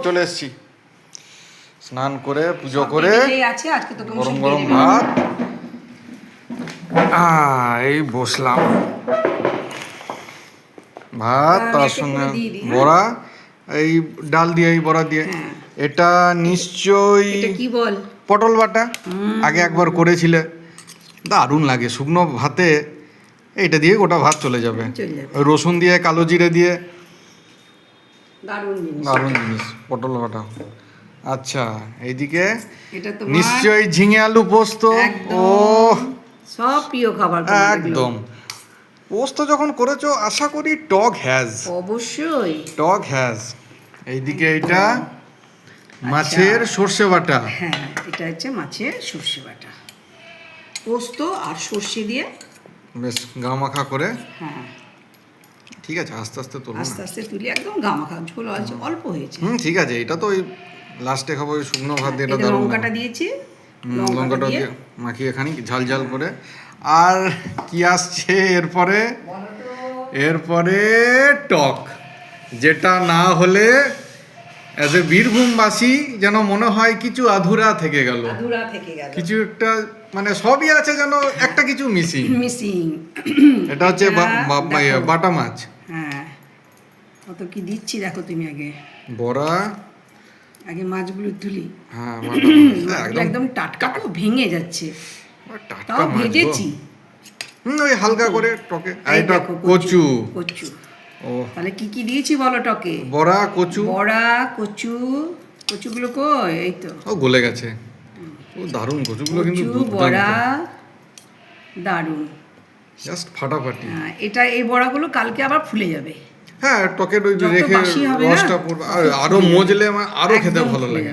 চলে এসছি স্নান করে পুজো করে গরম গরম ভাত এই বসলাম ভাত তার সঙ্গে বড়া এই ডাল দিয়ে এই বড়া দিয়ে এটা নিশ্চয়ই কি বল পটল বাটা আগে একবার করেছিলে দারুণ লাগে শুকনো ভাতে এইটা দিয়ে গোটা ভাত চলে যাবে রসুন দিয়ে কালো জিরে দিয়ে দারুণ জিনিস পটল বাটা আচ্ছা এইদিকে নিশ্চয়ই ঝিঙে আলু পোস্ত ও সব প্রিয় খাবার একদম পোস্ত যখন করেছো আশা করি টক হ্যাজ অবশ্যই টক হ্যাজ এইদিকে এটা মাছের সর্ষে বাটা হ্যাঁ এটা হচ্ছে মাছের সর্ষে বাটা পোস্ত আর সর্ষে দিয়ে বেশ গামাখা করে হ্যাঁ ঠিক আছে আস্তে আস্তে তুলো আস্তে আস্তে তুলি একদম গামাখা ঝোল আছে অল্প হয়েছে ঠিক আছে এটা তো ওই লাস্টে খাবো ওই শুকনো ভাত দিয়ে এটা লঙ্কাটা দিয়েছি লঙ্কাটা দিয়ে মাখিয়ে খানি ঝাল ঝাল করে আর কি আসছে এরপরে টক যেটা না হলে অ্যাজ এ বীরভূমবাসী যেন মনে হয় কিছু আধুরা থেকে গেল কিছু একটা মানে সবই আছে যেন একটা কিছু মিসিং এটা হচ্ছে বাটা মাছ হ্যাঁ কত কি দিচ্ছি দেখো তুমি আগে বড়া আগে মাছগুলো তুলি হ্যাঁ একদম টাটকা তো ভেঙে যাচ্ছে টাটকা মাছ ভেজেছি ওই হালকা করে টকে এটা কচু ও তাহলে কি কি দিয়েছি বলো টকে বড়া কচু কচুগুলো কই এই তো ও গলে গেছে ও দারুণ কচুগুলো কিন্তু বড়া দারুণ জাস্ট ফাটাফাটি এটা এই বড়াগুলো কালকে আবার ফুলে যাবে হ্যাঁ টকের ওই রেখে রসটা পড়বে আরো মজলে আরো খেতে ভালো লাগে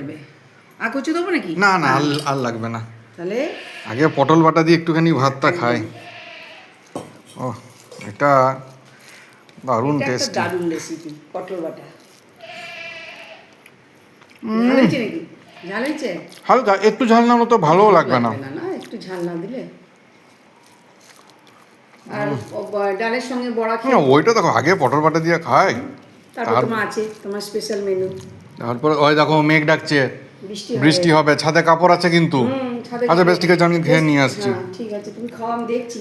আর কচু দেবো নাকি না না আর লাগবে না তাহলে আগে পটল বাটা দিয়ে একটুখানি ভাতটা খাই ও এটা দারুণ টেস্ট দারুণ রেসিপি পটল বাটা ঝাল হয়েছে হালকা একটু ঝাল না হলে তো ভালোও লাগবে না একটু ঝাল না দিলে আর ডালের সঙ্গে বড়া ওইটা দেখো আগে পটল বাটা দিয়ে খাই তারপর তোমার আছে তোমার স্পেশাল মেনু তারপরে ওই দেখো মেঘ ডাকছে বৃষ্টি হবে ছাদে কাপড় আছে কিন্তু আচ্ছা বেশ ঠিক আছে আমি খেয়ে নিয়ে আসছি ঠিক আছে তুমি খাও আমি দেখছি